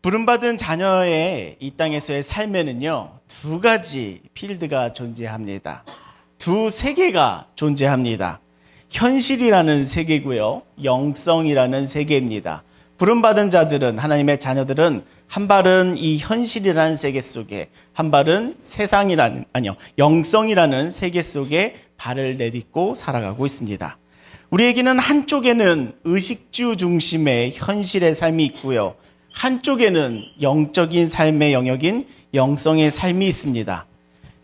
부름받은 자녀의 이 땅에서의 삶에는요, 두 가지 필드가 존재합니다. 두 세계가 존재합니다. 현실이라는 세계고요, 영성이라는 세계입니다. 부름받은 자들은, 하나님의 자녀들은 한 발은 이 현실이라는 세계 속에, 한 발은 영성이라는 세계 속에 발을 내딛고 살아가고 있습니다. 우리에게는 한쪽에는 의식주 중심의 현실의 삶이 있고요, 한쪽에는 영적인 삶의 영역인 영성의 삶이 있습니다.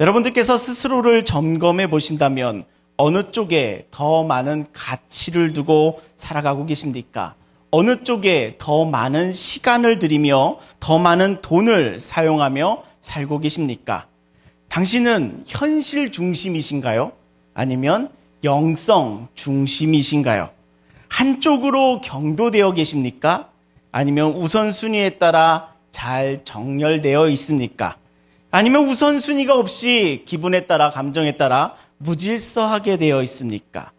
여러분들께서 스스로를 점검해 보신다면 어느 쪽에 더 많은 가치를 두고 살아가고 계십니까? 어느 쪽에 더 많은 시간을 들이며 더 많은 돈을 사용하며 살고 계십니까? 당신은 현실 중심이신가요? 아니면 영성 중심이신가요? 한쪽으로 경도되어 계십니까? 아니면 우선순위에 따라 잘 정렬되어 있습니까? 아니면 우선순위가 없이 기분에 따라, 감정에 따라 무질서하게 되어 있습니까?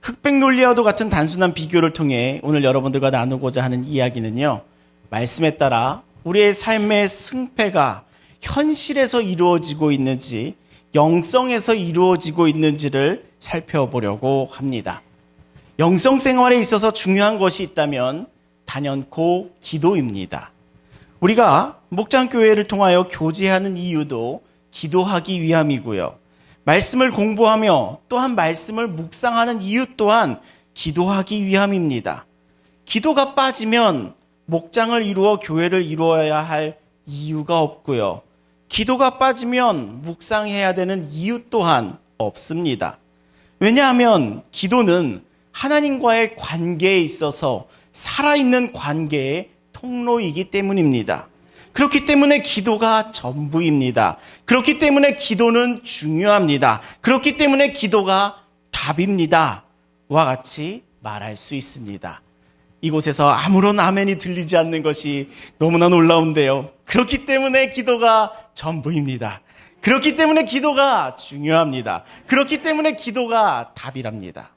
흑백 논리와도 같은 단순한 비교를 통해 오늘 여러분들과 나누고자 하는 이야기는요, 말씀에 따라 우리의 삶의 승패가 현실에서 이루어지고 있는지 영성에서 이루어지고 있는지를 살펴보려고 합니다. 영성 생활에 있어서 중요한 것이 있다면 단연코 기도입니다. 우리가 목장교회를 통하여 교제하는 이유도 기도하기 위함이고요, 말씀을 공부하며 또한 말씀을 묵상하는 이유 또한 기도하기 위함입니다. 기도가 빠지면 목장을 이루어 교회를 이루어야 할 이유가 없고요, 기도가 빠지면 묵상해야 되는 이유 또한 없습니다. 왜냐하면 기도는 하나님과의 관계에 있어서 살아있는 관계의 통로이기 때문입니다. 그렇기 때문에 기도가 전부입니다. 그렇기 때문에 기도는 중요합니다. 그렇기 때문에 기도가 답입니다. 와 같이 말할 수 있습니다. 이곳에서 아무런 아멘이 들리지 않는 것이 너무나 놀라운데요. 그렇기 때문에 기도가 전부입니다. 그렇기 때문에 기도가 중요합니다. 그렇기 때문에 기도가 답이랍니다.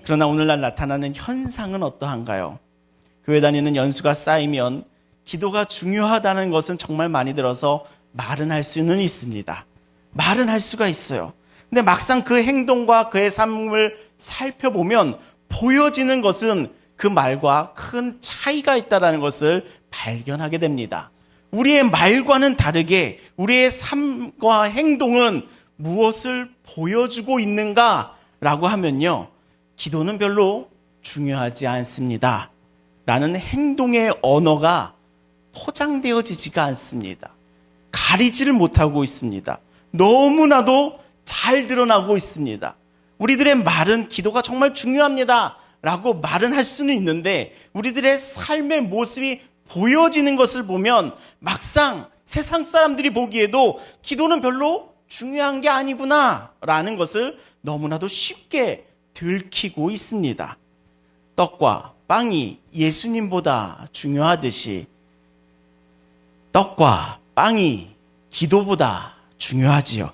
그러나 오늘날 나타나는 현상은 어떠한가요? 교회 다니는 연수가 쌓이면 기도가 중요하다는 것은 정말 많이 들어서 말은 할 수는 있습니다. 말은 할 수가 있어요. 근데 막상 그 행동과 그의 삶을 살펴보면 보여지는 것은 그 말과 큰 차이가 있다는 것을 발견하게 됩니다. 우리의 말과는 다르게 우리의 삶과 행동은 무엇을 보여주고 있는가라고 하면요, 기도는 별로 중요하지 않습니다 라는 행동의 언어가 포장되어지지가 않습니다. 가리지를 못하고 있습니다. 너무나도 잘 드러나고 있습니다. 우리들의 말은 기도가 정말 중요합니다 라고 말은 할 수는 있는데, 우리들의 삶의 모습이 보여지는 것을 보면 막상 세상 사람들이 보기에도 기도는 별로 중요한 게 아니구나 라는 것을 너무나도 쉽게 들키고 있습니다. 떡과 빵이 예수님보다 중요하듯이 떡과 빵이 기도보다 중요하지요.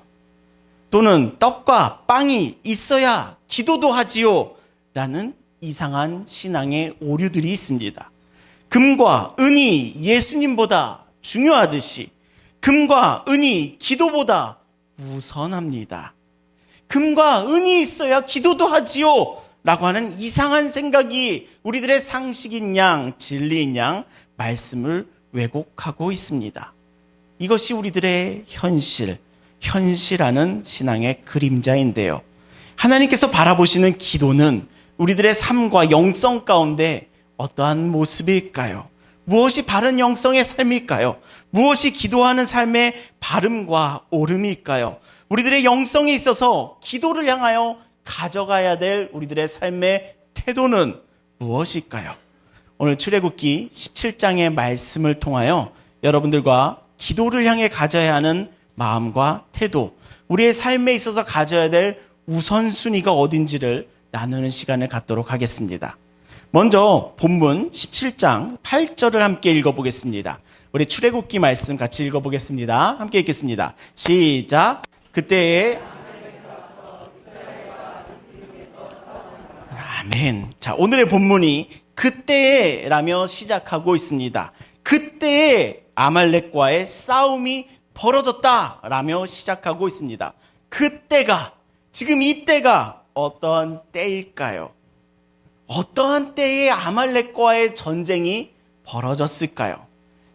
또는 떡과 빵이 있어야 기도도 하지요 라는 이상한 신앙의 오류들이 있습니다. 금과 은이 예수님보다 중요하듯이 금과 은이 기도보다 우선합니다. 금과 은이 있어야 기도도 하지요 라고 하는 이상한 생각이 우리들의 상식인 양, 진리인 양 말씀을 왜곡하고 있습니다. 이것이 우리들의 현실하는 신앙의 그림자인데요, 하나님께서 바라보시는 기도는 우리들의 삶과 영성 가운데 어떠한 모습일까요? 무엇이 바른 영성의 삶일까요? 무엇이 기도하는 삶의 바름과 옳음일까요? 우리들의 영성에 있어서 기도를 향하여 가져가야 될 우리들의 삶의 태도는 무엇일까요? 오늘 출애굽기 17장의 말씀을 통하여 여러분들과 기도를 향해 가져야 하는 마음과 태도, 우리의 삶에 있어서 가져야 될 우선순위가 어딘지를 나누는 시간을 갖도록 하겠습니다. 먼저 본문 17장 8절을 함께 읽어보겠습니다. 우리 출애굽기 말씀 같이 읽어보겠습니다. 함께 읽겠습니다. 시작. 그때에 아멘. 자, 오늘의 본문이 그때에 라며 시작하고 있습니다. 그때에 아말렉과의 싸움이 벌어졌다라며 시작하고 있습니다. 그때가, 지금 이때가 어떠한 때일까요? 어떠한 때에 아말렉과의 전쟁이 벌어졌을까요?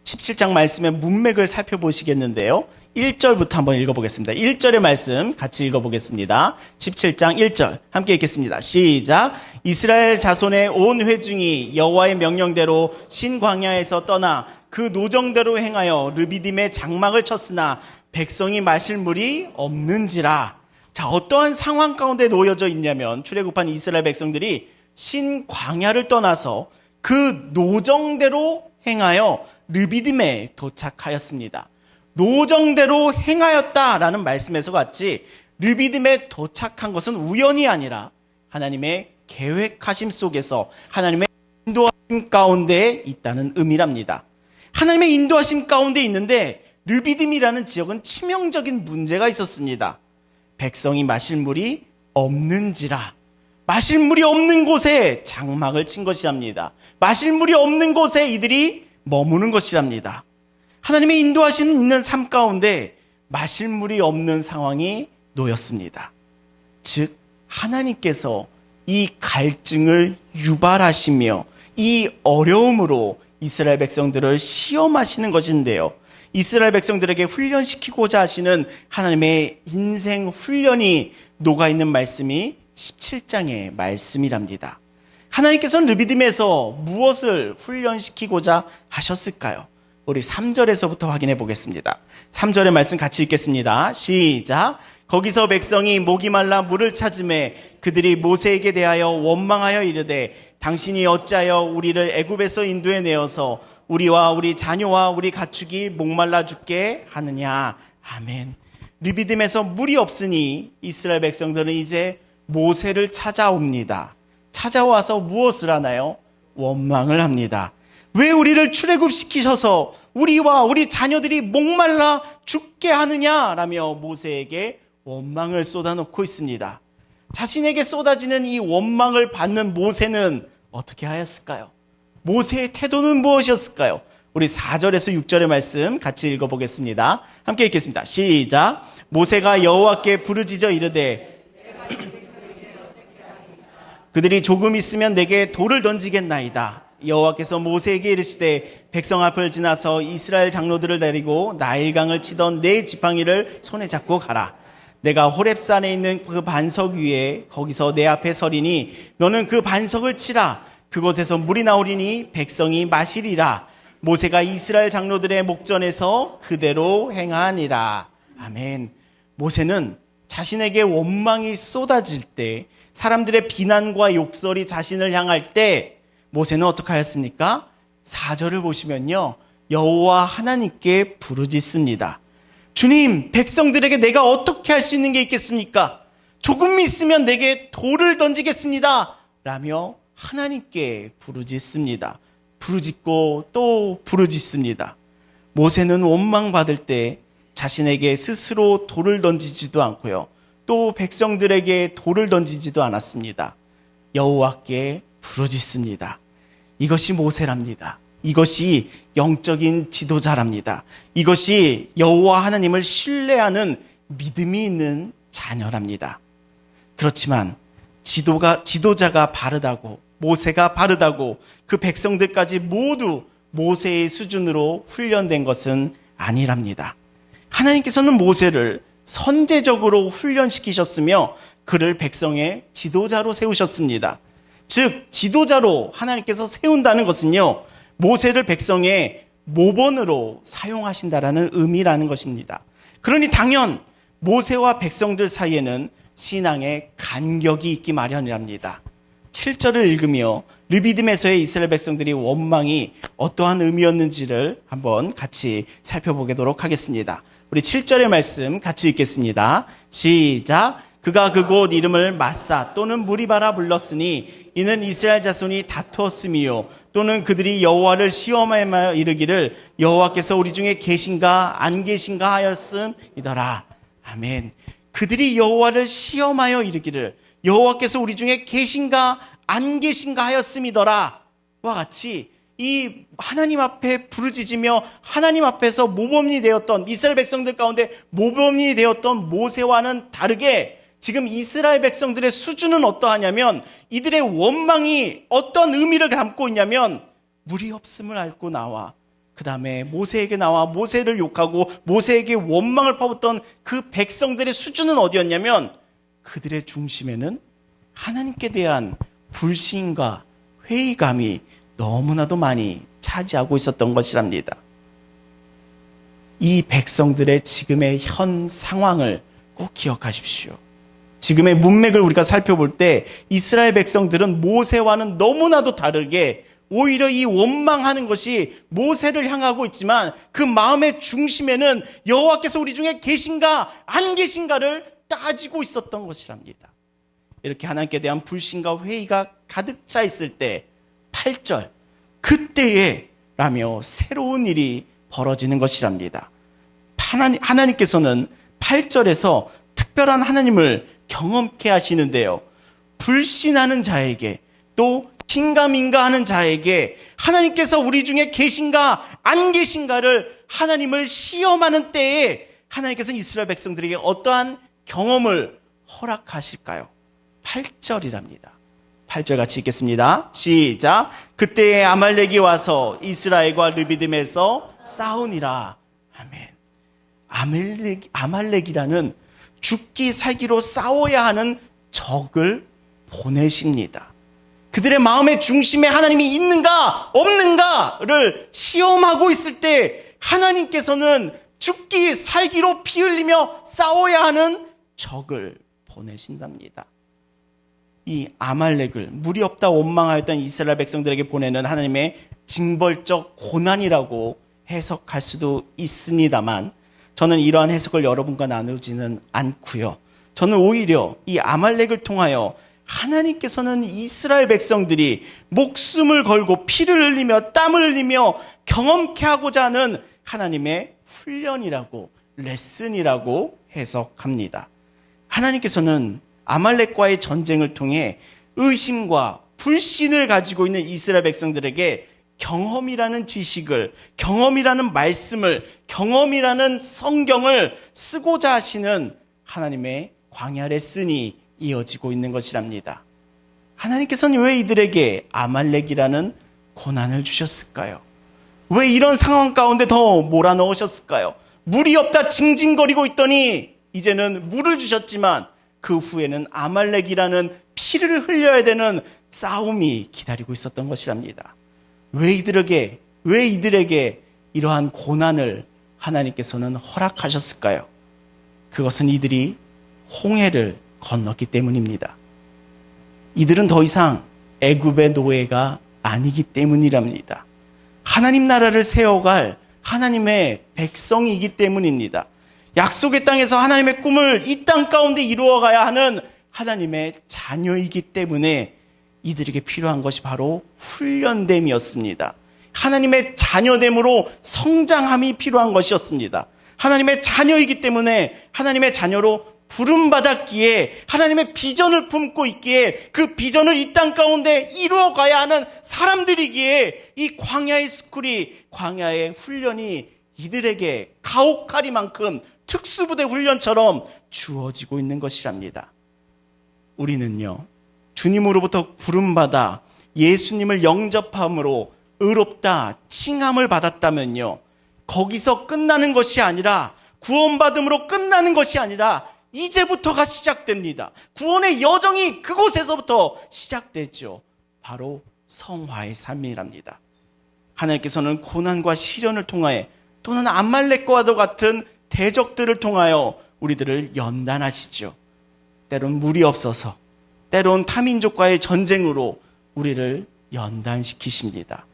17장 말씀의 문맥을 살펴보시겠는데요. 1절부터 한번 읽어보겠습니다. 1절의 말씀 같이 읽어보겠습니다. 17장 1절 함께 읽겠습니다. 시작. 이스라엘 자손의 온 회중이 여호와의 명령대로 신광야에서 떠나 그 노정대로 행하여 르비딤의 장막을 쳤으나 백성이 마실 물이 없는지라. 자, 어떠한 상황 가운데 놓여져 있냐면 출애굽한 이스라엘 백성들이 신광야를 떠나서 그 노정대로 행하여 르비딤에 도착하였습니다. 노정대로 행하였다라는 말씀에서 같이 르비딤에 도착한 것은 우연이 아니라 하나님의 계획하심 속에서 하나님의 인도하심 가운데 있다는 의미랍니다. 하나님의 인도하심 가운데 있는데 르비딤이라는 지역은 치명적인 문제가 있었습니다. 백성이 마실 물이 없는지라. 마실 물이 없는 곳에 장막을 친 것이랍니다. 마실 물이 없는 곳에 이들이 머무는 것이랍니다. 하나님의 인도하심 있는 삶 가운데 마실 물이 없는 상황이 놓였습니다. 즉 하나님께서 이 갈증을 유발하시며 이 어려움으로 이스라엘 백성들을 시험하시는 것인데요. 이스라엘 백성들에게 훈련시키고자 하시는 하나님의 인생 훈련이 녹아있는 말씀이 17장의 말씀이랍니다. 하나님께서는 르비딤에서 무엇을 훈련시키고자 하셨을까요? 우리 3절에서부터 확인해 보겠습니다. 3절의 말씀 같이 읽겠습니다. 시작. 거기서 백성이 목이 말라 물을 찾음에 그들이 모세에게 대하여 원망하여 이르되 당신이 어찌하여 우리를 애굽에서 인도해 내어서 우리와 우리 자녀와 우리 가축이 목말라 죽게 하느냐. 아멘. 르비딤에서 물이 없으니 이스라엘 백성들은 이제 모세를 찾아옵니다. 찾아와서 무엇을 하나요? 원망을 합니다. 왜 우리를 출애굽시키셔서 우리와 우리 자녀들이 목말라 죽게 하느냐라며 모세에게 원망을 쏟아놓고 있습니다. 자신에게 쏟아지는 이 원망을 받는 모세는 어떻게 하였을까요? 모세의 태도는 무엇이었을까요? 우리 4절에서 6절의 말씀 같이 읽어보겠습니다. 함께 읽겠습니다. 시작. 모세가 여호와께 부르짖어 이르되 그들이 조금 있으면 내게 돌을 던지겠나이다. 여호와께서 모세에게 이르시되 백성 앞을 지나서 이스라엘 장로들을 데리고 나일강을 치던 네 지팡이를 손에 잡고 가라. 내가 호렙산에 있는 그 반석 위에 거기서 내 앞에 서리니 너는 그 반석을 치라. 그곳에서 물이 나오리니 백성이 마시리라. 모세가 이스라엘 장로들의 목전에서 그대로 행하니라. 아멘. 모세는 자신에게 원망이 쏟아질 때, 사람들의 비난과 욕설이 자신을 향할 때 모세는 어떻게 하였습니까? 4절을 보시면요, 여호와 하나님께 부르짖습니다. 주님, 백성들에게 내가 어떻게 할 수 있는 게 있겠습니까? 조금 있으면 내게 돌을 던지겠습니다 라며 하나님께 부르짖습니다. 부르짖고 또 부르짖습니다. 모세는 원망받을 때 자신에게 스스로 돌을 던지지도 않고요, 또 백성들에게 돌을 던지지도 않았습니다. 여호와께 부르짖습니다. 이것이 모세랍니다. 이것이 영적인 지도자랍니다. 이것이 여호와 하나님을 신뢰하는 믿음이 있는 자녀랍니다. 그렇지만 지도자가 바르다고, 모세가 바르다고 그 백성들까지 모두 모세의 수준으로 훈련된 것은 아니랍니다. 하나님께서는 모세를 선제적으로 훈련시키셨으며 그를 백성의 지도자로 세우셨습니다. 즉 지도자로 하나님께서 세운다는 것은요, 모세를 백성의 모본으로 사용하신다라는 의미라는 것입니다. 그러니 당연 모세와 백성들 사이에는 신앙의 간격이 있기 마련이랍니다. 7절을 읽으며 르비딤에서의 이스라엘 백성들이 원망이 어떠한 의미였는지를 한번 같이 살펴보도록 하겠습니다. 우리 7절의 말씀 같이 읽겠습니다. 시작. 그가 그곳 이름을 마사 또는 무리바라 불렀으니 이는 이스라엘 자손이 다투었음이요 또는 그들이 여호와를 시험하여 이르기를 여호와께서 우리 중에 계신가 안 계신가 하였음이더라. 아멘. 그들이 여호와를 시험하여 이르기를 여호와께서 우리 중에 계신가 안 계신가 하였음이더라 와 같이 이 하나님 앞에 부르짖으며 하나님 앞에서 모범이 되었던 이스라엘 백성들 가운데 모범이 되었던 모세와는 다르게 지금 이스라엘 백성들의 수준은 어떠하냐면 이들의 원망이 어떤 의미를 담고 있냐면 물이 없음을 앓고 나와 그 다음에 모세에게 나와 모세를 욕하고 모세에게 원망을 퍼붓던 그 백성들의 수준은 어디였냐면 그들의 중심에는 하나님께 대한 불신과 회의감이 너무나도 많이 차지하고 있었던 것이랍니다. 이 백성들의 지금의 현 상황을 꼭 기억하십시오. 지금의 문맥을 우리가 살펴볼 때 이스라엘 백성들은 모세와는 너무나도 다르게 오히려 이 원망하는 것이 모세를 향하고 있지만 그 마음의 중심에는 여호와께서 우리 중에 계신가 안 계신가를 따지고 있었던 것이랍니다. 이렇게 하나님께 대한 불신과 회의가 가득 차 있을 때 8절 그때에 라며 새로운 일이 벌어지는 것이랍니다. 하나님께서는 8절에서 특별한 하나님을 경험케 하시는데요. 불신하는 자에게 또 긴가민가 하는 자에게 하나님께서 우리 중에 계신가 안 계신가를 하나님을 시험하는 때에 하나님께서는 이스라엘 백성들에게 어떠한 경험을 허락하실까요? 8절이랍니다. 8절 같이 읽겠습니다. 시작. 그때에 아말렉이 와서 이스라엘과 르비딤에서 싸우니라. 아멘. 아말렉이라는 죽기 살기로 싸워야 하는 적을 보내십니다. 그들의 마음의 중심에 하나님이 있는가 없는가를 시험하고 있을 때 하나님께서는 죽기 살기로 피 흘리며 싸워야 하는 적을 보내신답니다. 이 아말렉을 물이 없다 원망하였던 이스라엘 백성들에게 보내는 하나님의 징벌적 고난이라고 해석할 수도 있습니다만 저는 이러한 해석을 여러분과 나누지는 않고요. 저는 오히려 이 아말렉을 통하여 하나님께서는 이스라엘 백성들이 목숨을 걸고 피를 흘리며 땀을 흘리며 경험케 하고자 하는 하나님의 훈련이라고 레슨이라고 해석합니다. 하나님께서는 아말렉과의 전쟁을 통해 의심과 불신을 가지고 있는 이스라엘 백성들에게 경험이라는 지식을, 경험이라는 말씀을, 경험이라는 성경을 쓰고자 하시는 하나님의 광야 레슨이 이어지고 있는 것이랍니다. 하나님께서는 왜 이들에게 아말렉이라는 고난을 주셨을까요? 왜 이런 상황 가운데 더 몰아넣으셨을까요? 물이 없다 징징거리고 있더니 이제는 물을 주셨지만 그 후에는 아말렉이라는 피를 흘려야 되는 싸움이 기다리고 있었던 것이랍니다. 왜 이들에게 이러한 고난을 하나님께서는 허락하셨을까요? 그것은 이들이 홍해를 건넜기 때문입니다. 이들은 더 이상 애굽의 노예가 아니기 때문이랍니다. 하나님 나라를 세워갈 하나님의 백성이기 때문입니다. 약속의 땅에서 하나님의 꿈을 이 땅 가운데 이루어가야 하는 하나님의 자녀이기 때문에 이들에게 필요한 것이 바로 훈련됨이었습니다. 하나님의 자녀됨으로 성장함이 필요한 것이었습니다. 하나님의 자녀이기 때문에 하나님의 자녀로 부름받았기에 하나님의 비전을 품고 있기에 그 비전을 이 땅 가운데 이루어가야 하는 사람들이기에 이 광야의 스쿨이 광야의 훈련이 이들에게 가혹하리만큼 특수부대 훈련처럼 주어지고 있는 것이랍니다. 우리는요 주님으로부터 부름받아 예수님을 영접함으로 의롭다 칭함을 받았다면요 거기서 끝나는 것이 아니라 구원받음으로 끝나는 것이 아니라 이제부터가 시작됩니다. 구원의 여정이 그곳에서부터 시작되죠. 바로 성화의 삶이랍니다. 하나님께서는 고난과 시련을 통하여 또는 아말렉과도 같은 대적들을 통하여 우리들을 연단하시죠. 때론 물이 없어서 때론 타민족과의 전쟁으로 우리를 연단시키십니다.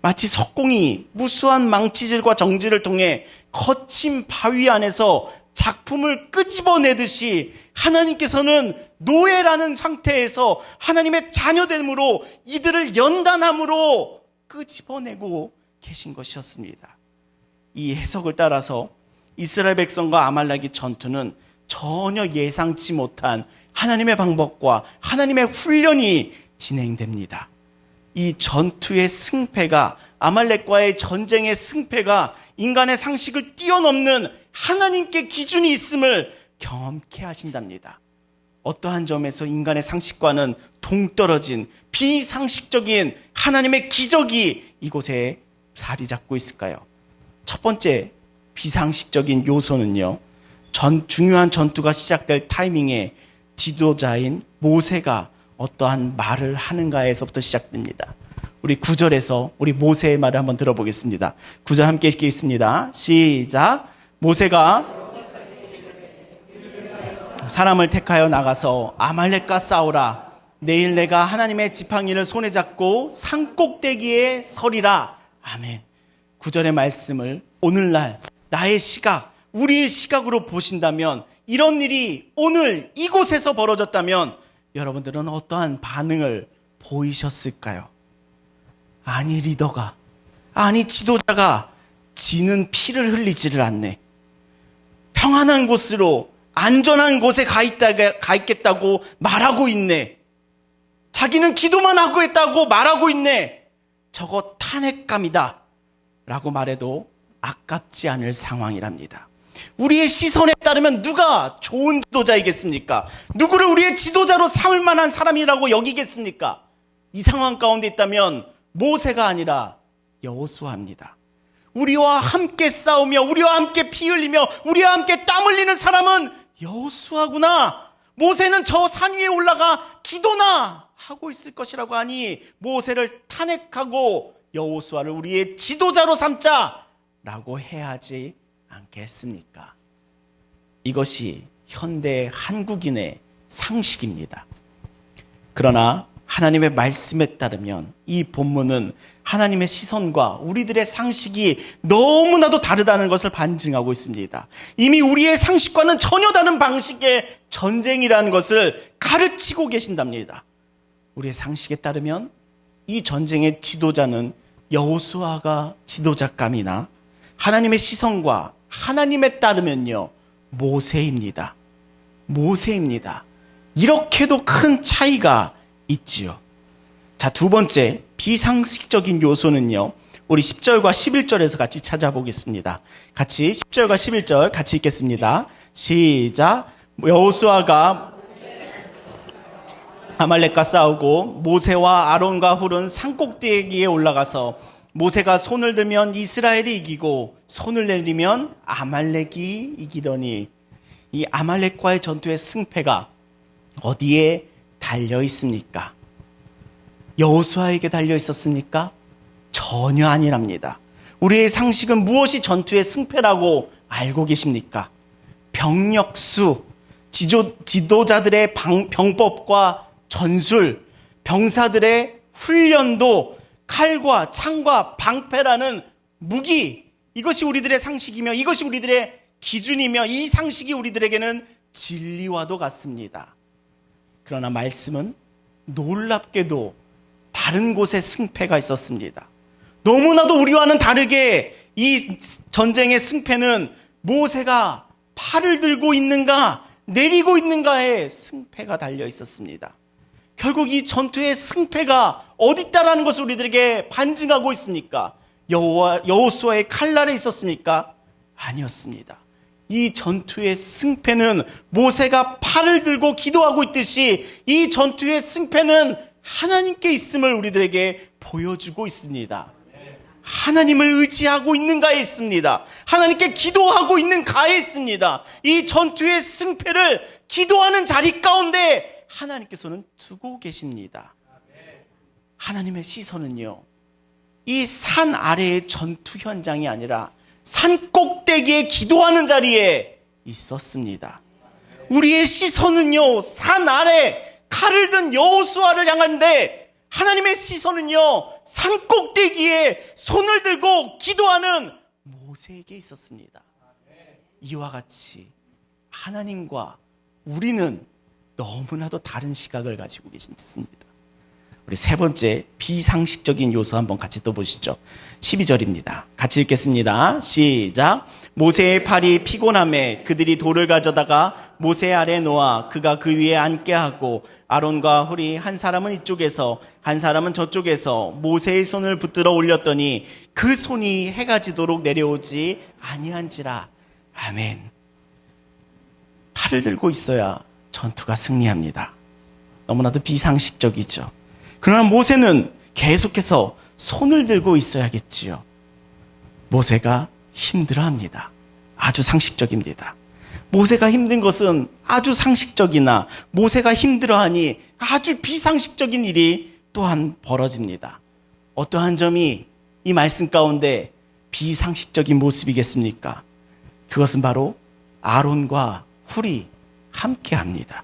마치 석공이 무수한 망치질과 정질을 통해 거친 바위 안에서 작품을 끄집어내듯이 하나님께서는 노예라는 상태에서 하나님의 자녀됨으로 이들을 연단함으로 끄집어내고 계신 것이었습니다. 이 해석을 따라서 이스라엘 백성과 아말렉의 전투는 전혀 예상치 못한 하나님의 방법과 하나님의 훈련이 진행됩니다. 이 전투의 승패가, 아말렉과의 전쟁의 승패가 인간의 상식을 뛰어넘는 하나님께 기준이 있음을 경험케 하신답니다. 어떠한 점에서 인간의 상식과는 동떨어진 비상식적인 하나님의 기적이 이곳에 자리 잡고 있을까요? 첫 번째 비상식적인 요소는요, 중요한 전투가 시작될 타이밍에 지도자인 모세가 어떠한 말을 하는가에서부터 시작됩니다. 우리 9절에서 우리 모세의 말을 한번 들어보겠습니다. 9절 함께 읽겠습니다. 시작. 모세가 사람을 택하여 나가서 아말렉과 싸우라. 내일 내가 하나님의 지팡이를 손에 잡고 산꼭대기에 서리라. 아멘. 9절의 말씀을 오늘날 나의 시각, 우리의 시각으로 보신다면, 이런 일이 오늘 이곳에서 벌어졌다면 여러분들은 어떠한 반응을 보이셨을까요? 아니 리더가, 아니 지도자가 지는 피를 흘리지를 않네. 평안한 곳으로, 안전한 곳에 가 있겠다고 말하고 있네. 자기는 기도만 하고 있다고 말하고 있네. 저거 탄핵감이다 라고 말해도 아깝지 않을 상황이랍니다. 우리의 시선에 따르면 누가 좋은 지도자이겠습니까? 누구를 우리의 지도자로 삼을 만한 사람이라고 여기겠습니까? 이 상황 가운데 있다면 모세가 아니라 여호수아입니다. 우리와 함께 싸우며, 우리와 함께 피 흘리며, 우리와 함께 땀 흘리는 사람은 여호수아구나. 모세는 저 산 위에 올라가 기도나 하고 있을 것이라고 하니 모세를 탄핵하고 여호수아를 우리의 지도자로 삼자라고 해야 하지 않겠습니까? 이것이 현대 한국인의 상식입니다. 그러나 하나님의 말씀에 따르면 이 본문은 하나님의 시선과 우리들의 상식이 너무나도 다르다는 것을 반증하고 있습니다. 이미 우리의 상식과는 전혀 다른 방식의 전쟁이라는 것을 가르치고 계신답니다. 우리의 상식에 따르면 이 전쟁의 지도자는 여호수아가 지도자감이나 하나님의 시선과 하나님에 따르면요, 모세입니다. 모세입니다. 이렇게도 큰 차이가 있지요. 자, 두 번째 비상식적인 요소는요, 우리 10절과 11절에서 같이 찾아보겠습니다. 같이 10절과 11절 같이 읽겠습니다. 시작. 여호수아가 아말렉과 싸우고 모세와 아론과 훌은 산꼭대기에 올라가서 모세가 손을 들면 이스라엘이 이기고 손을 내리면 아말렉이 이기더니, 이 아말렉과의 전투의 승패가 어디에 달려 있습니까? 여호수아에게 달려 있었습니까? 전혀 아니랍니다. 우리의 상식은 무엇이 전투의 승패라고 알고 계십니까? 병력수, 지도자들의 병법과 전술, 병사들의 훈련도, 칼과 창과 방패라는 무기, 이것이 우리들의 상식이며 이것이 우리들의 기준이며 이 상식이 우리들에게는 진리와도 같습니다. 그러나 말씀은 놀랍게도 다른 곳에 승패가 있었습니다. 너무나도 우리와는 다르게 이 전쟁의 승패는 모세가 팔을 들고 있는가 내리고 있는가에 승패가 달려 있었습니다. 결국 이 전투의 승패가 어디 있다라는 것을 우리들에게 반증하고 있습니까? 여호수아의 칼날에 있었습니까? 아니었습니다. 이 전투의 승패는 모세가 팔을 들고 기도하고 있듯이 이 전투의 승패는 하나님께 있음을 우리들에게 보여주고 있습니다. 하나님을 의지하고 있는가에 있습니다. 하나님께 기도하고 있는가에 있습니다. 이 전투의 승패를 기도하는 자리 가운데 하나님께서는 두고 계십니다. 하나님의 시선은요, 이 산 아래의 전투 현장이 아니라 산 꼭대기에 기도하는 자리에 있었습니다. 우리의 시선은요, 산 아래 칼을 든 여호수아를 향하는데 하나님의 시선은요, 산 꼭대기에 손을 들고 기도하는 모세에게 있었습니다. 이와 같이 하나님과 우리는 너무나도 다른 시각을 가지고 계십니다. 우리 세 번째 비상식적인 요소 한번 같이 또 보시죠. 12절입니다. 같이 읽겠습니다. 시작. 모세의 팔이 피곤함에 그들이 돌을 가져다가 모세 아래 놓아 그가 그 위에 앉게 하고 아론과 훌이 한 사람은 이쪽에서 한 사람은 저쪽에서 모세의 손을 붙들어 올렸더니 그 손이 해가 지도록 내려오지 아니한지라. 아멘. 팔을 들고 있어야 전투가 승리합니다. 너무나도 비상식적이죠. 그러나 모세는 계속해서 손을 들고 있어야겠지요. 모세가 힘들어합니다. 아주 상식적입니다. 모세가 힘든 것은 아주 상식적이나 모세가 힘들어하니 아주 비상식적인 일이 또한 벌어집니다. 어떠한 점이 이 말씀 가운데 비상식적인 모습이겠습니까? 그것은 바로 아론과 훌이 함께합니다.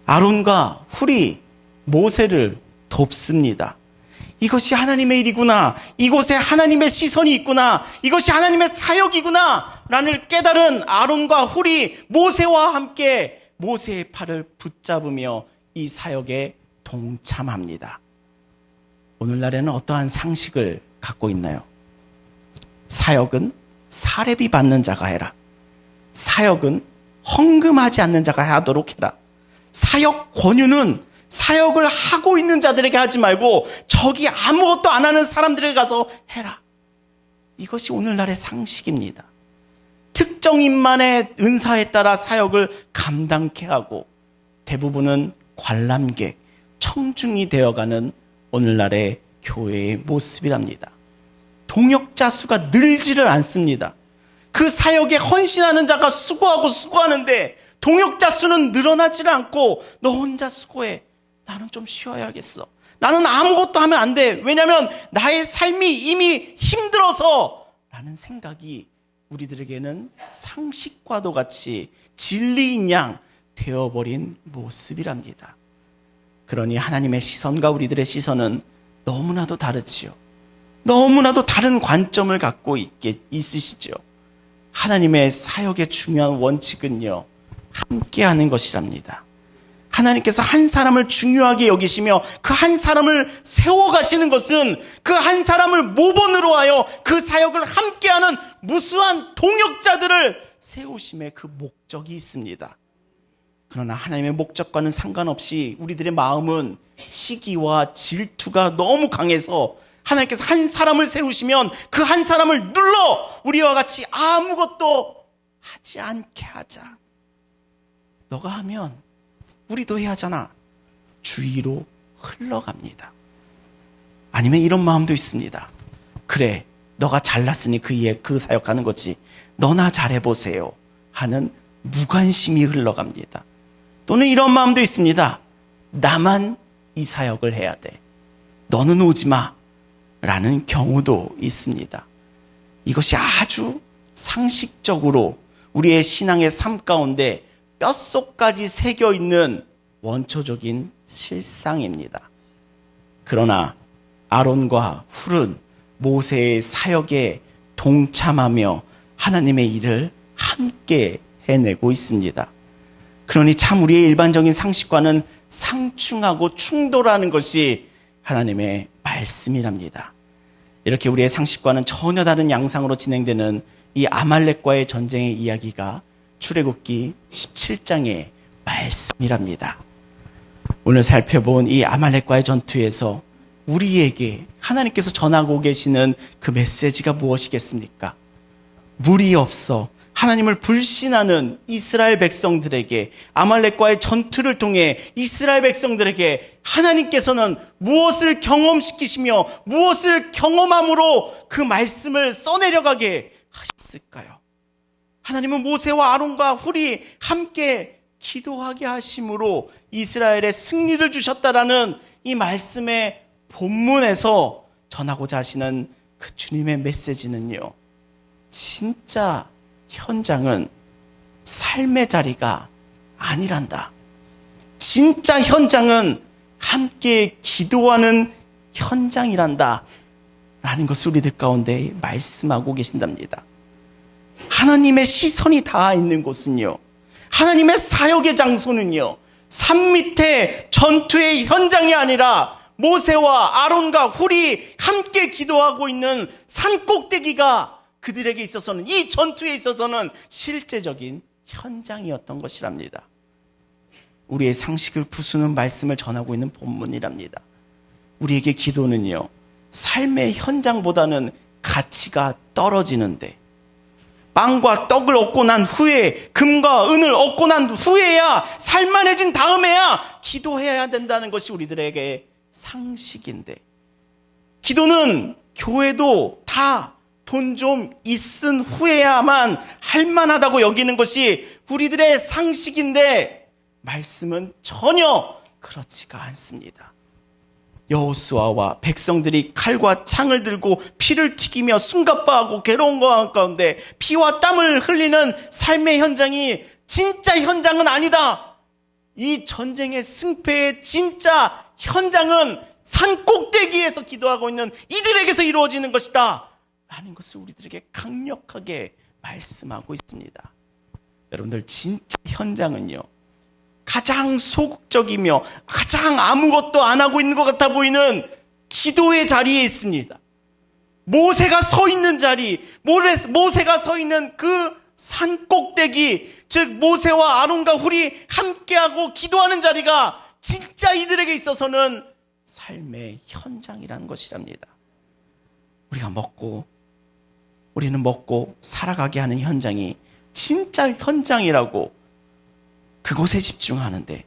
아론과 훌이 모세를 돕습니다. 이것이 하나님의 일이구나. 이곳에 하나님의 시선이 있구나. 이것이 하나님의 사역이구나. 라는 깨달은 아론과 훌이 모세와 함께 모세의 팔을 붙잡으며 이 사역에 동참합니다. 오늘날에는 어떠한 상식을 갖고 있나요? 사역은 사렙이 받는 자가 해라. 사역은 헌금하지 않는 자가 하도록 해라. 사역 권유는 사역을 하고 있는 자들에게 하지 말고 저기 아무것도 안 하는 사람들에게 가서 해라. 이것이 오늘날의 상식입니다. 특정인만의 은사에 따라 사역을 감당케 하고 대부분은 관람객, 청중이 되어가는 오늘날의 교회의 모습이랍니다. 동역자 수가 늘지를 않습니다. 그 사역에 헌신하는 자가 수고하는데 동역자 수는 늘어나지를 않고 너 혼자 수고해. 나는 좀 쉬어야겠어. 나는 아무것도 하면 안 돼. 왜냐하면 나의 삶이 이미 힘들어서 라는 생각이 우리들에게는 상식과도 같이 진리인 양 되어버린 모습이랍니다. 그러니 하나님의 시선과 우리들의 시선은 너무나도 다르지요. 너무나도 다른 관점을 갖고 있으시죠. 하나님의 사역의 중요한 원칙은요, 함께하는 것이랍니다. 하나님께서 한 사람을 중요하게 여기시며 그 한 사람을 세워가시는 것은 그 한 사람을 모본으로 하여 그 사역을 함께하는 무수한 동역자들을 세우심에 그 목적이 있습니다. 그러나 하나님의 목적과는 상관없이 우리들의 마음은 시기와 질투가 너무 강해서 하나님께서 한 사람을 세우시면 그 한 사람을 눌러 우리와 같이 아무것도 하지 않게 하자. 너가 하면 우리도 해야 하잖아. 주위로 흘러갑니다. 아니면 이런 마음도 있습니다. 그래, 너가 잘났으니 그 사역하는 거지. 너나 잘해보세요 하는 무관심이 흘러갑니다. 또는 이런 마음도 있습니다. 나만 이 사역을 해야 돼. 너는 오지 마. 라는 경우도 있습니다. 이것이 아주 상식적으로 우리의 신앙의 삶 가운데 뼛속까지 새겨있는 원초적인 실상입니다. 그러나 아론과 훌은 모세의 사역에 동참하며 하나님의 일을 함께 해내고 있습니다. 그러니 참 우리의 일반적인 상식과는 상충하고 충돌하는 것이 하나님의 말씀이랍니다. 이렇게 우리의 상식과는 전혀 다른 양상으로 진행되는 이 아말렉과의 전쟁의 이야기가 출애굽기 17장의 말씀이랍니다. 오늘 살펴본 이 아말렉과의 전투에서 우리에게 하나님께서 전하고 계시는 그 메시지가 무엇이겠습니까? 물이 없어 하나님을 불신하는 이스라엘 백성들에게, 아말렉과의 전투를 통해 이스라엘 백성들에게 하나님께서는 무엇을 경험시키시며 무엇을 경험함으로 그 말씀을 써내려가게 하셨을까요? 하나님은 모세와 아론과 훌이 함께 기도하게 하심으로 이스라엘의 승리를 주셨다라는 이 말씀의 본문에서 전하고자 하시는 그 주님의 메시지는요, 진짜 현장은 삶의 자리가 아니란다. 진짜 현장은 함께 기도하는 현장이란다 라는 것을 우리들 가운데 말씀하고 계신답니다. 하나님의 시선이 닿아 있는 곳은요, 하나님의 사역의 장소는요, 산 밑에 전투의 현장이 아니라 모세와 아론과 훌이 함께 기도하고 있는 산 꼭대기가 그들에게 있어서는, 이 전투에 있어서는 실제적인 현장이었던 것이랍니다. 우리의 상식을 부수는 말씀을 전하고 있는 본문이랍니다. 우리에게 기도는요, 삶의 현장보다는 가치가 떨어지는데, 빵과 떡을 얻고 난 후에, 금과 은을 얻고 난 후에야, 살만해진 다음에야 기도해야 된다는 것이 우리들에게 상식인데, 기도는 교회도 다 돈 좀 있은 후에야만 할만하다고 여기는 것이 우리들의 상식인데, 말씀은 전혀 그렇지가 않습니다. 여호수아와 백성들이 칼과 창을 들고 피를 튀기며 숨가빠하고 괴로운 가운데 피와 땀을 흘리는 삶의 현장이 진짜 현장은 아니다. 이 전쟁의 승패의 진짜 현장은 산 꼭대기에서 기도하고 있는 이들에게서 이루어지는 것이다 라는 것을 우리들에게 강력하게 말씀하고 있습니다. 여러분들, 진짜 현장은요, 가장 소극적이며 가장 아무것도 안 하고 있는 것 같아 보이는 기도의 자리에 있습니다. 모세가 서 있는 자리, 모세가 서 있는 그 산 꼭대기, 즉 모세와 아론과 훌이 함께하고 기도하는 자리가 진짜 이들에게 있어서는 삶의 현장이라는 것이랍니다. 우리는 먹고 살아가게 하는 현장이 진짜 현장이라고 그곳에 집중하는데,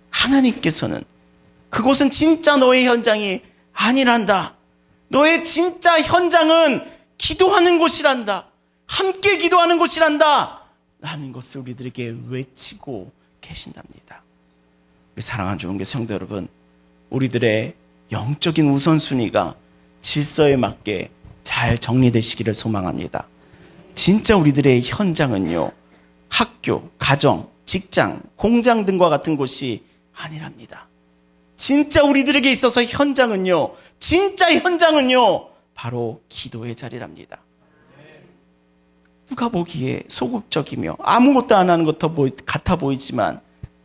하나님께서는 그곳은 진짜 너의 현장이 아니란다. 너의 진짜 현장은 기도하는 곳이란다. 함께 기도하는 곳이란다 라는 것을 우리들에게 외치고 계신답니다. 우리 사랑하는 좋은 교회 성도 여러분, 우리들의 영적인 우선순위가 질서에 맞게 잘 정리되시기를 소망합니다. 진짜 우리들의 현장은요, 학교, 가정, 직장, 공장 등과 같은 곳이 아니랍니다. 진짜 우리들에게 있어서 진짜 현장은요, 바로 기도의 자리랍니다. 누가 보기에 소극적이며 아무것도 안 하는 것 같아 보이지만,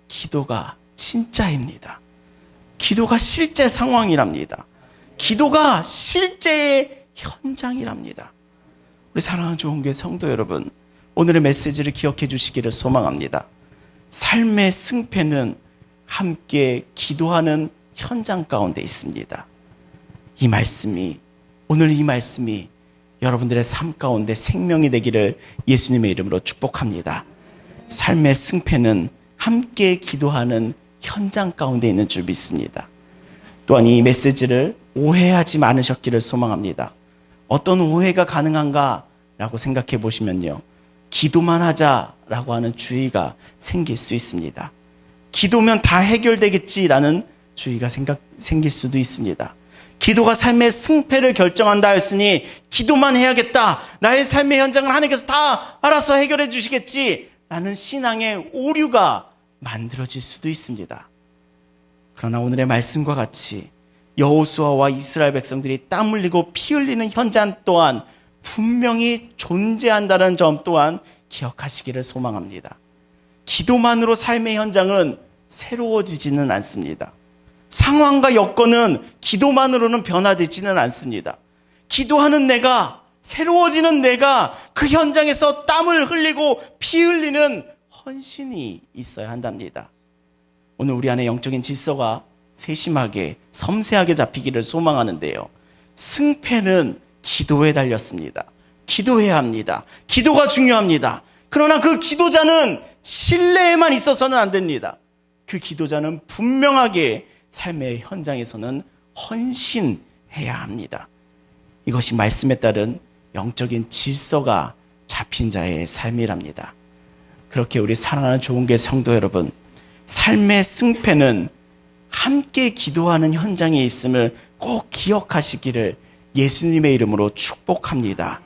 기도가 진짜입니다. 기도가 실제 상황이랍니다. 기도가 실제의 현장이랍니다. 우리 사랑하는 좋은 교회 성도 여러분, 오늘의 메시지를 기억해 주시기를 소망합니다. 삶의 승패는 함께 기도하는 현장 가운데 있습니다. 오늘 이 말씀이 여러분들의 삶 가운데 생명이 되기를 예수님의 이름으로 축복합니다. 삶의 승패는 함께 기도하는 현장 가운데 있는 줄 믿습니다. 또한 이 메시지를 오해하지 않으셨기를 소망합니다. 어떤 오해가 가능한가 라고 생각해 보시면요, 기도만 하자라고 하는 주의가 생길 수 있습니다. 기도면 다 해결되겠지라는 주의가 생길 수도 있습니다. 기도가 삶의 승패를 결정한다 했으니 기도만 해야겠다, 나의 삶의 현장은 하나님께서 다 알아서 해결해 주시겠지 라는 신앙의 오류가 만들어질 수도 있습니다. 그러나 오늘의 말씀과 같이 여호수아와 이스라엘 백성들이 땀 흘리고 피 흘리는 현장 또한 분명히 존재한다는 점 또한 기억하시기를 소망합니다. 기도만으로 삶의 현장은 새로워지지는 않습니다. 상황과 여건은 기도만으로는 변화되지는 않습니다. 기도하는 내가, 새로워지는 내가 그 현장에서 땀을 흘리고 피 흘리는 헌신이 있어야 한답니다. 오늘 우리 안에 영적인 질서가 세심하게 섬세하게 잡히기를 소망하는데요, 승패는 기도에 달렸습니다. 기도해야 합니다. 기도가 중요합니다. 그러나 그 기도자는 신뢰에만 있어서는 안 됩니다. 그 기도자는 분명하게 삶의 현장에서는 헌신해야 합니다. 이것이 말씀에 따른 영적인 질서가 잡힌 자의 삶이랍니다. 그렇게 우리 사랑하는 좋은 교회 성도 여러분, 삶의 승패는 함께 기도하는 현장에 있음을 꼭 기억하시기를 예수님의 이름으로 축복합니다.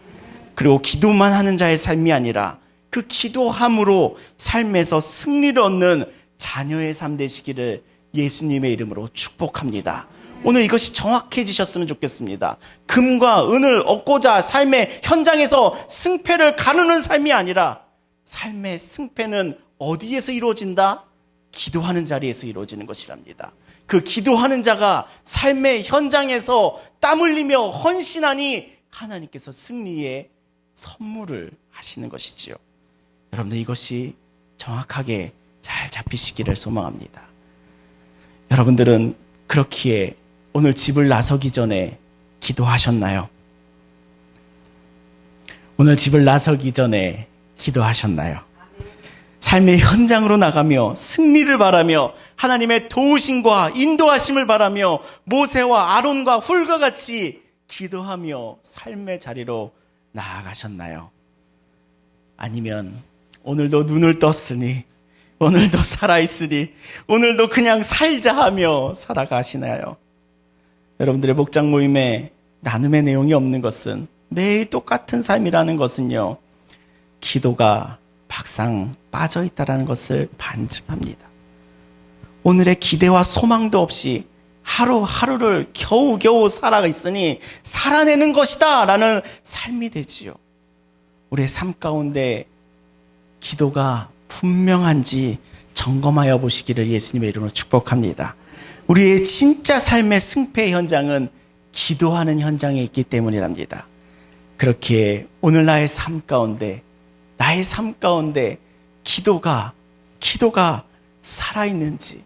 그리고 기도만 하는 자의 삶이 아니라 그 기도함으로 삶에서 승리를 얻는 자녀의 삶 되시기를 예수님의 이름으로 축복합니다. 오늘 이것이 정확해지셨으면 좋겠습니다. 금과 은을 얻고자 삶의 현장에서 승패를 가누는 삶이 아니라, 삶의 승패는 어디에서 이루어진다? 기도하는 자리에서 이루어지는 것이랍니다. 그 기도하는 자가 삶의 현장에서 땀 흘리며 헌신하니 하나님께서 승리의 선물을 하시는 것이지요. 여러분들 이것이 정확하게 잘 잡히시기를 소망합니다. 여러분들은 그렇기에 오늘 집을 나서기 전에 기도하셨나요? 오늘 집을 나서기 전에 기도하셨나요? 삶의 현장으로 나가며 승리를 바라며 하나님의 도우심과 인도하심을 바라며 모세와 아론과 훌과 같이 기도하며 삶의 자리로 나아가셨나요? 아니면 오늘도 눈을 떴으니, 오늘도 살아있으니, 오늘도 그냥 살자 하며 살아가시나요? 여러분들의 목장 모임에 나눔의 내용이 없는 것은, 매일 똑같은 삶이라는 것은요, 기도가 막상 빠져있다라는 것을 반증합니다. 오늘의 기대와 소망도 없이 하루하루를 겨우겨우 살아가 있으니 살아내는 것이다 라는 삶이 되지요. 우리의 삶 가운데 기도가 분명한지 점검하여 보시기를 예수님의 이름으로 축복합니다. 우리의 진짜 삶의 승패 현장은 기도하는 현장에 있기 때문이랍니다. 그렇기에 오늘 나의 삶 가운데 기도가 살아있는지,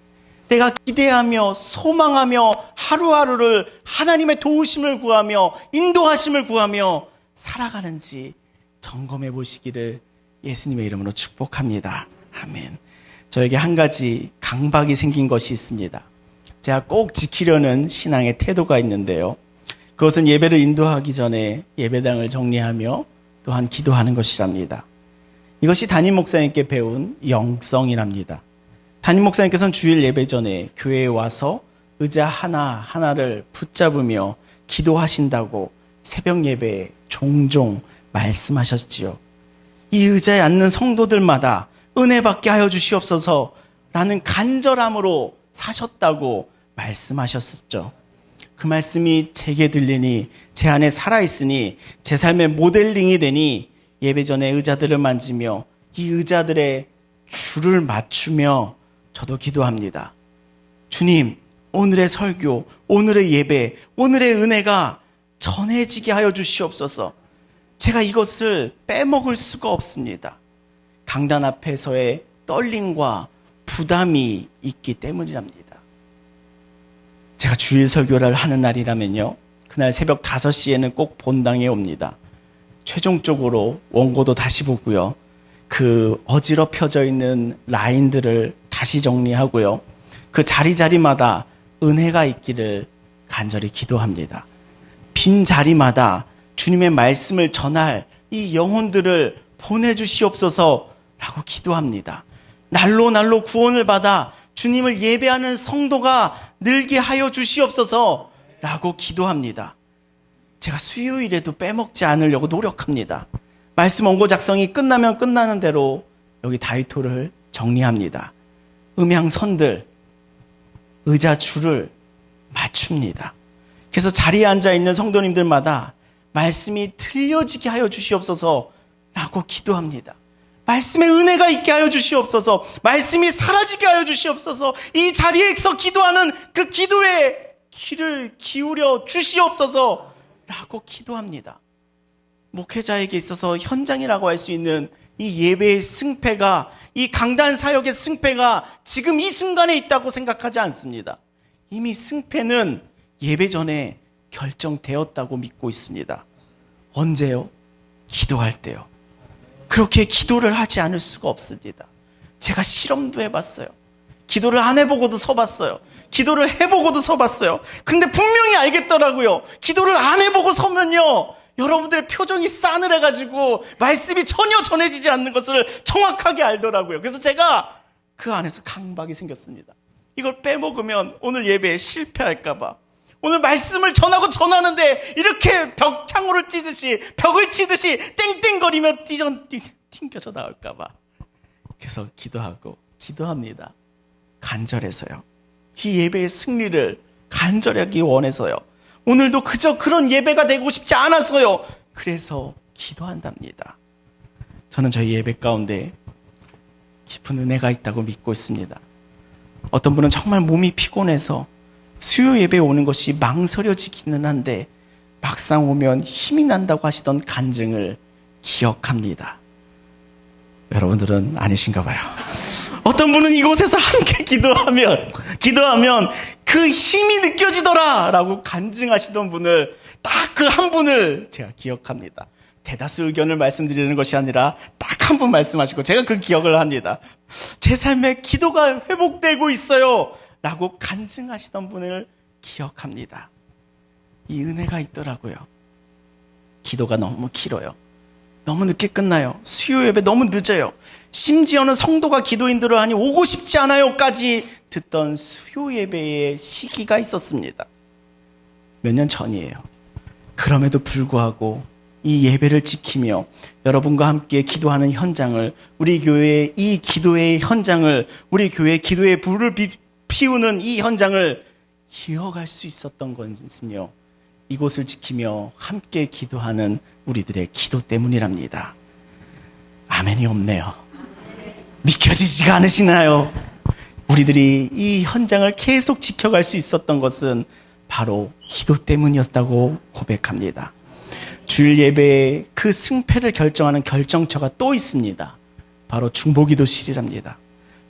내가 기대하며 소망하며 하루하루를 하나님의 도우심을 구하며 인도하심을 구하며 살아가는지 점검해 보시기를 예수님의 이름으로 축복합니다. 아멘. 저에게 한 가지 강박이 생긴 것이 있습니다. 제가 꼭 지키려는 신앙의 태도가 있는데요. 그것은 예배를 인도하기 전에 예배당을 정리하며 또한 기도하는 것이랍니다. 이것이 담임 목사님께 배운 영성이랍니다. 담임 목사님께서는 주일 예배 전에 교회에 와서 의자 하나하나를 붙잡으며 기도하신다고 새벽 예배에 종종 말씀하셨지요. 이 의자에 앉는 성도들마다 은혜 받게 하여 주시옵소서 라는 간절함으로 사셨다고 말씀하셨었죠. 그 말씀이 제게 들리니 제 안에 살아있으니 제 삶의 모델링이 되니 예배 전에 의자들을 만지며 이 의자들의 줄을 맞추며 저도 기도합니다. 주님, 오늘의 설교, 오늘의 예배, 오늘의 은혜가 전해지게 하여 주시옵소서. 제가 이것을 빼먹을 수가 없습니다. 강단 앞에서의 떨림과 부담이 있기 때문이랍니다. 제가 주일 설교를 하는 날이라면요, 그날 새벽 5시에는 꼭 본당에 옵니다. 최종적으로 원고도 다시 보고요, 그 어지럽혀져 있는 라인들을 다시 정리하고요, 그 자리마다 은혜가 있기를 간절히 기도합니다. 빈 자리마다 주님의 말씀을 전할 이 영혼들을 보내주시옵소서라고 기도합니다. 날로 구원을 받아 주님을 예배하는 성도가 늘게 하여 주시옵소서라고 기도합니다. 제가 수요일에도 빼먹지 않으려고 노력합니다. 말씀 원고 작성이 끝나면 끝나는 대로 여기 다이토를 정리합니다. 음향선들, 의자 줄을 맞춥니다. 그래서 자리에 앉아있는 성도님들마다 말씀이 들려지게 하여 주시옵소서라고 기도합니다. 말씀의 은혜가 있게 하여 주시옵소서, 말씀이 사라지게 하여 주시옵소서, 이 자리에서 기도하는 그 기도에 귀를 기울여 주시옵소서라고 기도합니다. 목회자에게 있어서 현장이라고 할 수 있는 이 예배의 승패가, 이 강단 사역의 승패가 지금 이 순간에 있다고 생각하지 않습니다. 이미 승패는 예배 전에 결정되었다고 믿고 있습니다. 언제요? 기도할 때요. 그렇게 기도를 하지 않을 수가 없습니다. 제가 실험도 해봤어요. 기도를 안 해보고도 서봤어요. 기도를 해보고도 서봤어요. 근데 분명히 알겠더라고요. 기도를 안 해보고 서면요, 여러분들의 표정이 싸늘해가지고 말씀이 전혀 전해지지 않는 것을 정확하게 알더라고요. 그래서 제가 그 안에서 강박이 생겼습니다. 이걸 빼먹으면 오늘 예배에 실패할까봐, 오늘 말씀을 전하는데 이렇게 벽창호를 찌듯이, 벽을 치듯이 땡땡거리며 튕겨져 나올까봐. 그래서 기도합니다. 간절해서요. 이 예배의 승리를 간절하기 원해서요. 오늘도 그저 그런 예배가 되고 싶지 않아서요. 그래서 기도한답니다. 저는 저희 예배 가운데 깊은 은혜가 있다고 믿고 있습니다. 어떤 분은 정말 몸이 피곤해서 수요 예배에 오는 것이 망설여지기는 한데 막상 오면 힘이 난다고 하시던 간증을 기억합니다. 여러분들은 아니신가 봐요. 어떤 분은 이곳에서 함께 기도하면 그 힘이 느껴지더라 라고 간증하시던 분을 딱 그 한 분을 제가 기억합니다. 대다수 의견을 말씀드리는 것이 아니라 딱 한 분 말씀하시고 제가 그 기억을 합니다. 제 삶에 기도가 회복되고 있어요 라고 간증하시던 분을 기억합니다. 이 은혜가 있더라고요. 기도가 너무 길어요. 너무 늦게 끝나요. 수요 예배 너무 늦어요. 심지어는 성도가 기도인들을 하니 오고 싶지 않아요까지 듣던 수요 예배의 시기가 있었습니다. 몇 년 전이에요. 그럼에도 불구하고 이 예배를 지키며 여러분과 함께 기도하는 현장을, 우리 교회의 이 기도의 현장을, 우리 교회의 기도의 불을 피우는 이 현장을 이어갈 수 있었던 것은요, 이곳을 지키며 함께 기도하는 우리들의 기도 때문이랍니다. 아멘이 없네요. 믿겨지지가 않으시나요? 우리들이 이 현장을 계속 지켜갈 수 있었던 것은 바로 기도 때문이었다고 고백합니다. 주일 예배의 그 승패를 결정하는 결정처가 또 있습니다. 바로 중보기도실이랍니다.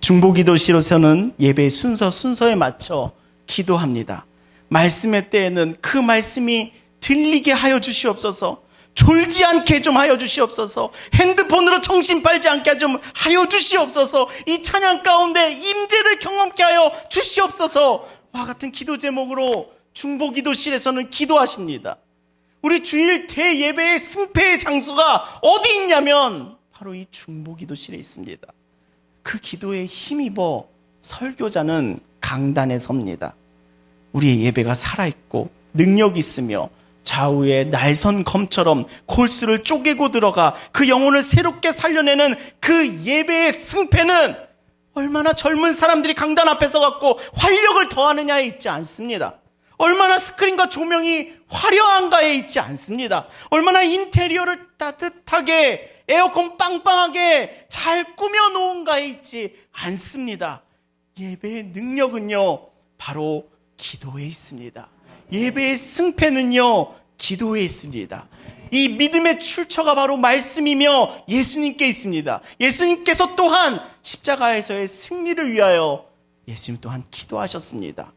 중보기도실에서는 예배의 순서에 맞춰 기도합니다. 말씀의 때에는 그 말씀이 들리게 하여 주시옵소서. 졸지 않게 좀 하여 주시옵소서. 핸드폰으로 정신 팔지 않게 좀 하여 주시옵소서. 이 찬양 가운데 임재를 경험케 하여 주시옵소서. 와 같은 기도 제목으로 중보기도실에서는 기도하십니다. 우리 주일 대예배의 승패의 장소가 어디 있냐면 바로 이 중보기도실에 있습니다. 그 기도에 힘입어 설교자는 강단에 섭니다. 우리의 예배가 살아있고 능력이 있으며 좌우에 날선 검처럼 골수를 쪼개고 들어가 그 영혼을 새롭게 살려내는 그 예배의 승패는 얼마나 젊은 사람들이 강단 앞에 서갖고 활력을 더하느냐에 있지 않습니다. 얼마나 스크린과 조명이 화려한가에 있지 않습니다. 얼마나 인테리어를 따뜻하게 에어컨 빵빵하게 잘 꾸며놓은가에 있지 않습니다. 예배의 능력은요 바로 기도에 있습니다. 예배의 승패는요 기도에 있습니다. 이 믿음의 출처가 바로 말씀이며 예수님께 있습니다. 예수님께서 또한 십자가에서의 승리를 위하여 예수님 또한 기도하셨습니다.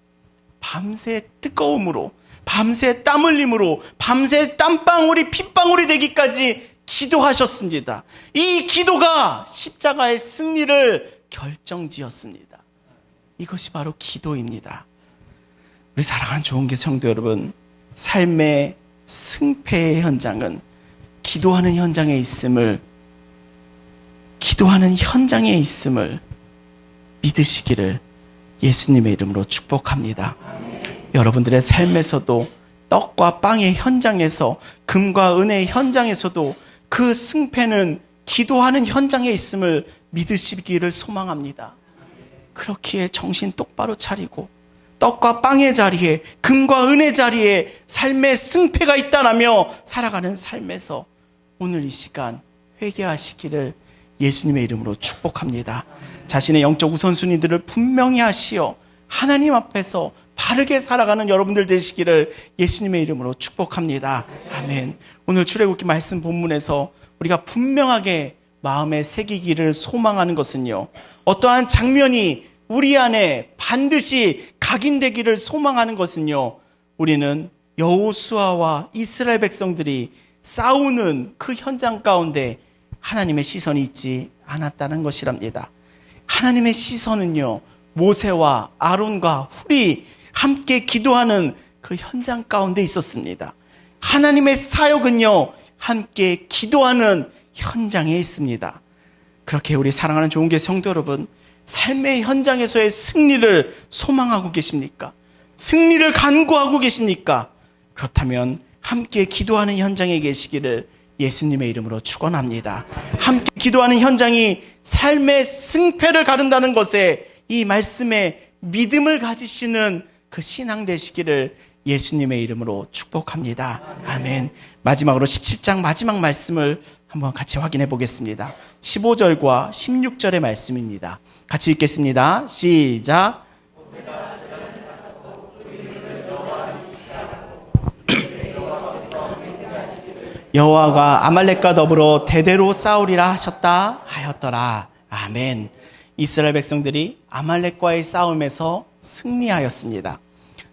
밤새 뜨거움으로, 밤새 땀 흘림으로, 밤새 땀방울이 핏방울이 되기까지 기도하셨습니다. 이 기도가 십자가의 승리를 결정지었습니다. 이것이 바로 기도입니다. 우리 사랑하는 좋은교회 성도 여러분, 삶의 승패의 현장은 기도하는 현장에 있음을 믿으시기를 예수님의 이름으로 축복합니다. 여러분들의 삶에서도 떡과 빵의 현장에서, 금과 은혜의 현장에서도 그 승패는 기도하는 현장에 있음을 믿으시기를 소망합니다. 그렇기에 정신 똑바로 차리고 떡과 빵의 자리에, 금과 은혜 자리에 삶의 승패가 있다라며 살아가는 삶에서 오늘 이 시간 회개하시기를 예수님의 이름으로 축복합니다. 자신의 영적 우선순위들을 분명히 하시어 하나님 앞에서 바르게 살아가는 여러분들 되시기를 예수님의 이름으로 축복합니다. 아멘. 오늘 출애굽기 말씀 본문에서 우리가 분명하게 마음에 새기기를 소망하는 것은요, 어떠한 장면이 우리 안에 반드시 각인되기를 소망하는 것은요, 우리는 여호수아와 이스라엘 백성들이 싸우는 그 현장 가운데 하나님의 시선이 있지 않았다는 것이랍니다. 하나님의 시선은요, 모세와 아론과 훌이 함께 기도하는 그 현장 가운데 있었습니다. 하나님의 사역은요, 함께 기도하는 현장에 있습니다. 그렇게 우리 사랑하는 좋은교회 성도 여러분, 삶의 현장에서의 승리를 소망하고 계십니까? 승리를 간구하고 계십니까? 그렇다면 함께 기도하는 현장에 계시기를 예수님의 이름으로 축원합니다. 함께 기도하는 현장이 삶의 승패를 가른다는 것에 이 말씀에 믿음을 가지시는 그 신앙 되시기를 예수님의 이름으로 축복합니다. 아멘. 마지막으로 17장 마지막 말씀을 한번 같이 확인해 보겠습니다. 15절과 16절의 말씀입니다. 같이 읽겠습니다. 시작. 여호와가 아말렉과 더불어 대대로 싸우리라 하셨다 하였더라. 아멘. 이스라엘 백성들이 아말렉과의 싸움에서 승리하였습니다.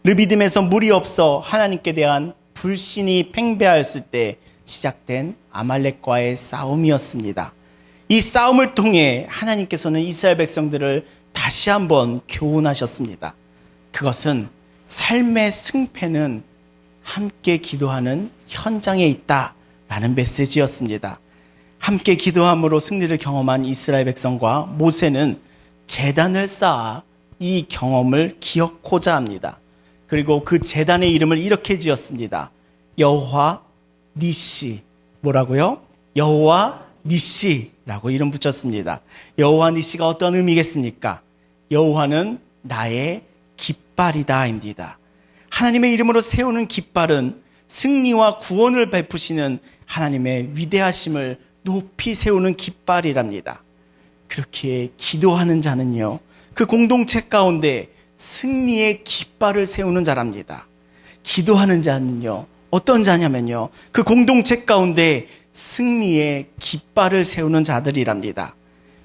르비딤에서 물이 없어 하나님께 대한 불신이 팽배하였을 때 시작된 아말렉과의 싸움이었습니다. 이 싸움을 통해 하나님께서는 이스라엘 백성들을 다시 한번 교훈하셨습니다. 그것은 삶의 승패는 함께 기도하는 현장에 있다라는 메시지였습니다. 함께 기도함으로 승리를 경험한 이스라엘 백성과 모세는 제단을 쌓아 이 경험을 기억하고자 합니다. 그리고 그 제단의 이름을 이렇게 지었습니다. 여호와 니시. 뭐라고요? 여호와 니시라고 이름 붙였습니다. 여호와 니시가 어떤 의미겠습니까? 여호와는 나의 깃발이다입니다. 하나님의 이름으로 세우는 깃발은 승리와 구원을 베푸시는 하나님의 위대하심을 높이 세우는 깃발이랍니다. 그렇게 기도하는 자는요, 그 공동체 가운데 승리의 깃발을 세우는 자랍니다. 기도하는 자는요, 어떤 자냐면요, 그 공동체 가운데 승리의 깃발을 세우는 자들이랍니다.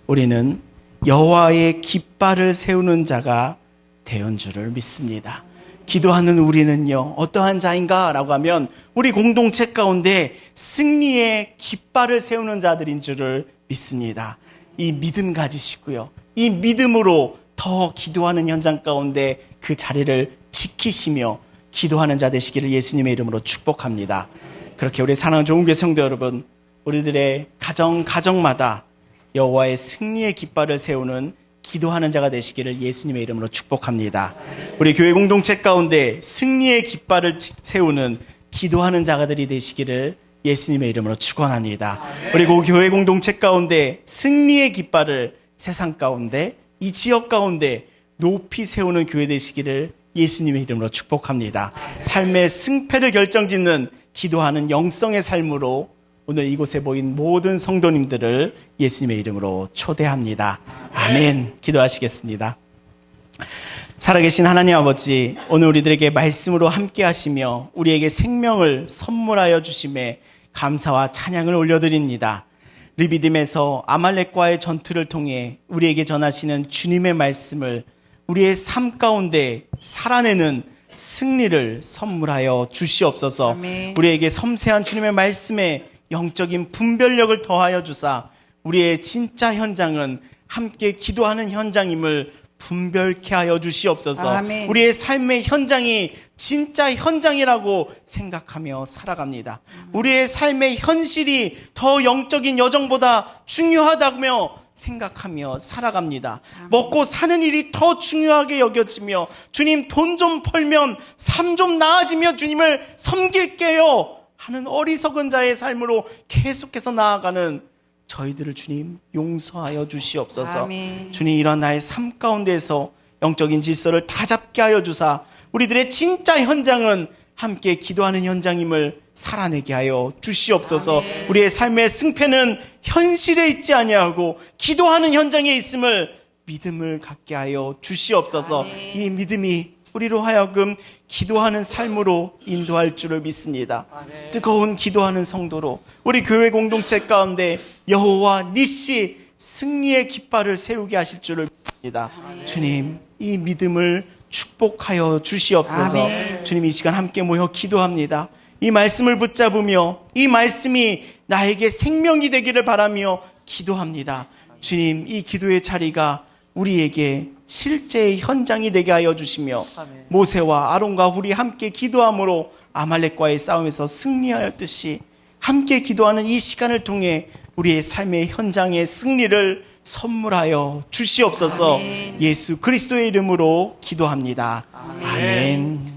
우리는 여호와의 깃발을 세우는 자가 되은 줄을 믿습니다. 기도하는 우리는요, 어떠한 자인가라고 하면 우리 공동체 가운데 승리의 깃발을 세우는 자들인 줄을 믿습니다. 이 믿음 가지시고요, 이 믿음으로 더 기도하는 현장 가운데 그 자리를 지키시며 기도하는 자 되시기를 예수님의 이름으로 축복합니다. 그렇게 우리 사랑하는 좋은교회 성도 여러분, 우리들의 가정마다 여호와의 승리의 깃발을 세우는 기도하는 자가 되시기를 예수님의 이름으로 축복합니다. 우리 교회 공동체 가운데 승리의 깃발을 세우는 기도하는 자가들이 되시기를 예수님의 이름으로 축원합니다. 우리 교회 공동체 가운데 승리의 깃발을 세상 가운데, 이 지역 가운데 높이 세우는 교회 되시기를 예수님의 이름으로 축복합니다. 삶의 승패를 결정짓는 기도하는 영성의 삶으로 오늘 이곳에 모인 모든 성도님들을 예수님의 이름으로 초대합니다. 아멘. 기도하시겠습니다. 살아계신 하나님 아버지, 오늘 우리들에게 말씀으로 함께 하시며 우리에게 생명을 선물하여 주심에 감사와 찬양을 올려드립니다. 르비딤에서 아말렉과의 전투를 통해 우리에게 전하시는 주님의 말씀을 우리의 삶 가운데 살아내는 승리를 선물하여 주시옵소서. 아멘. 우리에게 섬세한 주님의 말씀에 영적인 분별력을 더하여 주사 우리의 진짜 현장은 함께 기도하는 현장임을 분별케 하여 주시옵소서. 아멘. 우리의 삶의 현장이 진짜 현장이라고 생각하며 살아갑니다. 우리의 삶의 현실이 더 영적인 여정보다 중요하다며 생각하며 살아갑니다. 먹고 사는 일이 더 중요하게 여겨지며 주님, 돈 좀 벌면 삶 좀 나아지며 주님을 섬길게요 하는 어리석은 자의 삶으로 계속해서 나아가는 저희들을 주님 용서하여 주시옵소서. 아멘. 주님, 이런 나의 삶 가운데서 영적인 질서를 다잡게 하여 주사 우리들의 진짜 현장은 함께 기도하는 현장임을 살아내게 하여 주시옵소서. 아멘. 우리의 삶의 승패는 현실에 있지 아니하고 기도하는 현장에 있음을 믿음을 갖게 하여 주시옵소서. 아멘. 이 믿음이 우리로 하여금 기도하는 삶으로 인도할 줄을 믿습니다. 아멘. 뜨거운 기도하는 성도로 우리 교회 공동체 가운데 여호와 니시 승리의 깃발을 세우게 하실 줄을 믿습니다. 아멘. 주님, 이 믿음을 축복하여 주시옵소서. 아멘. 주님, 이 시간 함께 모여 기도합니다. 이 말씀을 붙잡으며 이 말씀이 나에게 생명이 되기를 바라며 기도합니다. 주님, 이 기도의 자리가 우리에게 실제의 현장이 되게 하여 주시며 아멘. 모세와 아론과 훌이 함께 기도함으로 아말렉과의 싸움에서 승리하였듯이 함께 기도하는 이 시간을 통해 우리의 삶의 현장의 승리를 선물하여 주시옵소서. 아멘. 예수 그리스도의 이름으로 기도합니다. 아멘. 아멘.